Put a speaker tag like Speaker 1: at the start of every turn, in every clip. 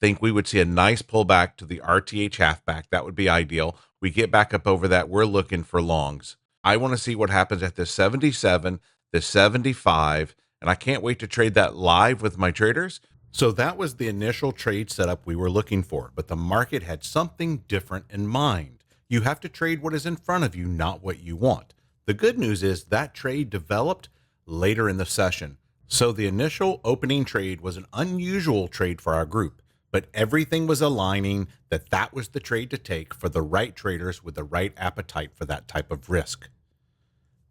Speaker 1: think we would see a nice pullback to the RTH halfback. That would be ideal. We get back up over that. We're looking for longs. I want to see what happens at the 77, the 75, and I can't wait to trade that live with my traders. So that was the initial trade setup we were looking for, but the market had something different in mind. You have to trade what is in front of you, not what you want. The good news is that trade developed later in the session. So the initial opening trade was an unusual trade for our group, but everything was aligning that that was the trade to take for the right traders with the right appetite for that type of risk.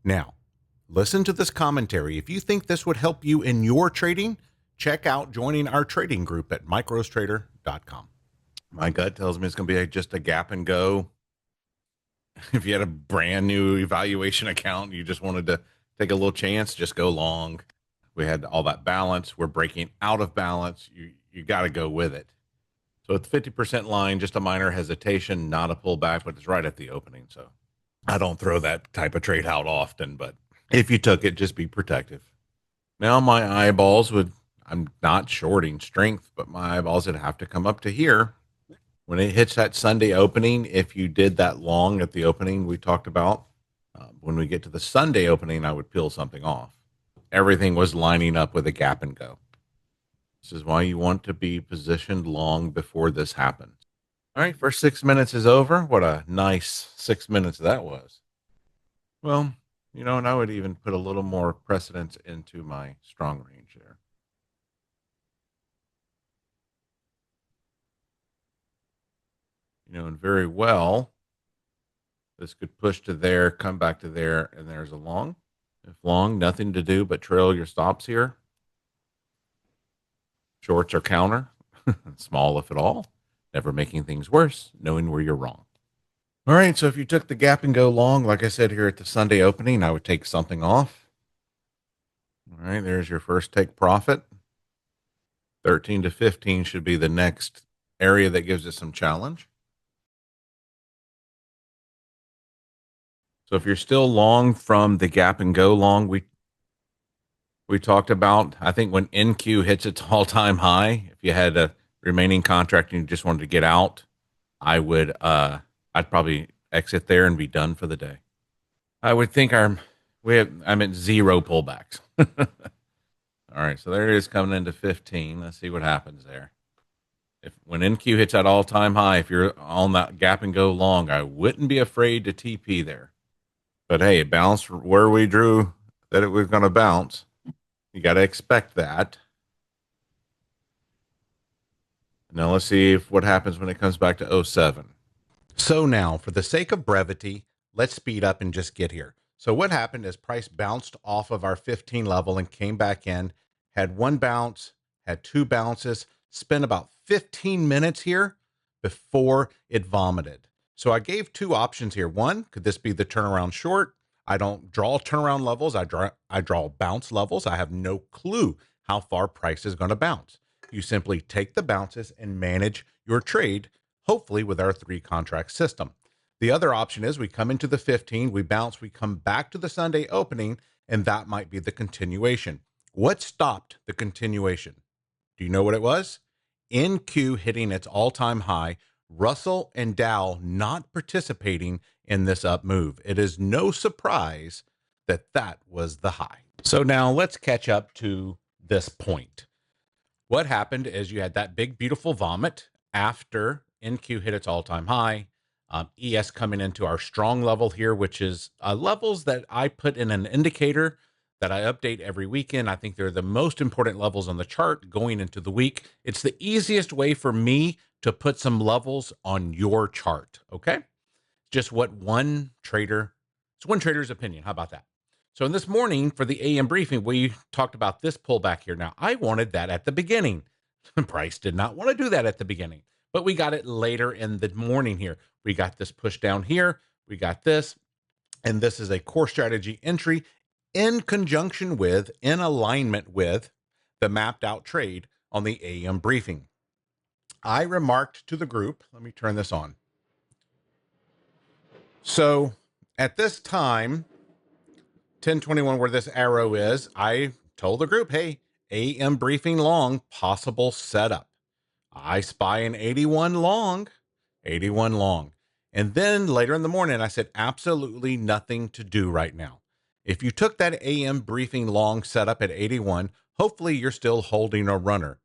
Speaker 1: Now, listen to this commentary. If you think this would help you in your trading, check out joining our trading group at microstrader.com. My gut tells me it's going to be just a gap and go. If you had a brand new evaluation account, you just wanted to take a little chance, just go long. We had all that balance. We're breaking out of balance. You got to go with it. So at the 50% line, just a minor hesitation, not a pullback, but it's right at the opening. So I don't throw that type of trade out often, but if you took it, just be protective. Now my eyeballs would, I'm not shorting strength, but my eyeballs would have to come up to here. When it hits that Sunday opening, if you did that long at the opening we talked about, when we get to the Sunday opening, I would peel something off. Everything was lining up with a gap and go. This is why you want to be positioned long before this happens. All right, first 6 minutes is over. What a nice 6 minutes that was. Well, you know, and I would even put a little more precedence into my strong range there. You know, and very well, this could push to there, come back to there, and there's a long. If long, nothing to do but trail your stops here. Shorts or counter, small if at all, never making things worse, knowing where you're wrong. All right, so if you took the gap and go long, like I said here at the Sunday opening, I would take something off. All right, there's your first take profit. 13 to 15 should be the next area that gives us some challenge. So if you're still long from the gap and go long, we talked about, I think when NQ hits its all-time high, if you had a remaining contract and you just wanted to get out, I would, I'd probably exit there and be done for the day. I would think I'm at zero pullbacks. All right, so there it is coming into 15. Let's see what happens there. When NQ hits that all-time high, if you're on that gap and go long, I wouldn't be afraid to TP there. But hey, it bounced where we drew that it was going to bounce. You got to expect that. Now let's see what happens when it comes back to 07. So now, for the sake of brevity, let's speed up and just get here. So what happened is price bounced off of our 15 level and came back in, had one bounce, had two bounces, spent about 15 minutes here before it vomited. So I gave two options here. One, could this be the turnaround short? I don't draw turnaround levels. I draw bounce levels. I have no clue how far price is going to bounce. You simply take the bounces and manage your trade, hopefully with our 3 contract system. The other option is we come into the 15, we bounce, we come back to the Sunday opening, and that might be the continuation. What stopped the continuation? Do you know what it was? NQ hitting its all-time high, Russell and Dow not participating in this up move. It is no surprise that that was the high. So now let's catch up to this point. What happened is you had that big, beautiful vomit after NQ hit its all-time high. ES coming into our strong level here, which is levels that I put in an indicator that I update every weekend. I think they're the most important levels on the chart going into the week. It's the easiest way for me to put some levels on your chart, okay? Just what one trader's opinion. How about that? So in this morning for the AM briefing, we talked about this pullback here. Now, I wanted that at the beginning. Price did not want to do that at the beginning, but we got it later in the morning here. We got this push down here. We got this, and this is a core strategy entry in conjunction with, in alignment with the mapped out trade on the AM briefing. I remarked to the group, let me turn this on. So at this time, 1021, where this arrow is, I told the group, hey, AM briefing long, possible setup. I spy an 81 long, 81 long. And then later in the morning, I said, absolutely nothing to do right now. If you took that AM briefing long setup at 81, hopefully you're still holding a runner.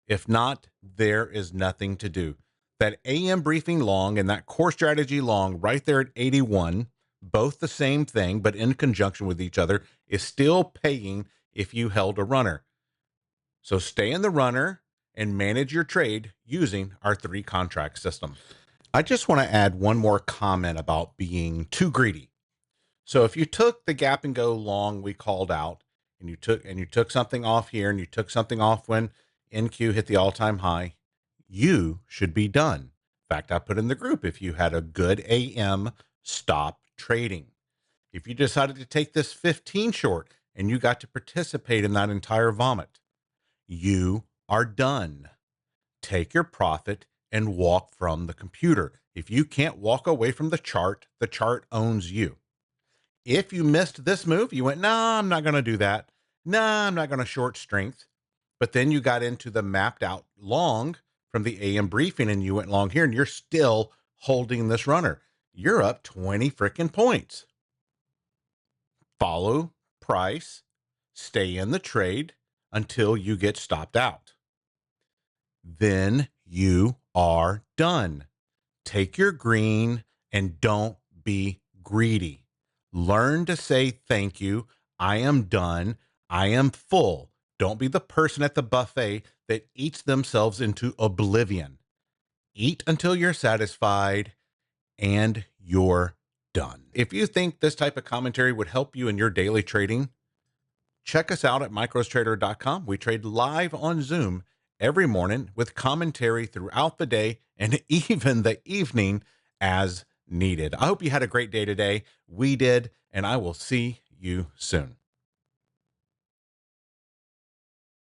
Speaker 1: If not, there is nothing to do. That AM briefing long and that core strategy long right there at 81, both the same thing, but in conjunction with each other, is still paying if you held a runner. So stay in the runner and manage your trade using our 3 contract system. I just want to add one more comment about being too greedy. So if you took the gap and go long we called out, and you took something off here and you took something off when NQ hit the all-time high, you should be done. In fact, I put in the group, if you had a good AM, stop trading. If you decided to take this 15 short and you got to participate in that entire vomit, you are done. Take your profit and walk from the computer. If you can't walk away from the chart owns you. If you missed this move, you went, nah, I'm not going to do that. Nah, I'm not going to short strength. But then you got into the mapped out long from the AM briefing and you went long here and you're still holding this runner. You're up 20 freaking points. Follow price, stay in the trade until you get stopped out. Then you are done. Take your green and don't be greedy. Learn to say thank you. I am done. I am full. Don't be the person at the buffet that eats themselves into oblivion. Eat until you're satisfied and you're done. If you think this type of commentary would help you in your daily trading, check us out at microstrader.com. We trade live on Zoom every morning with commentary throughout the day and even the evening as needed. I hope you had a great day today. We did, and I will see you soon.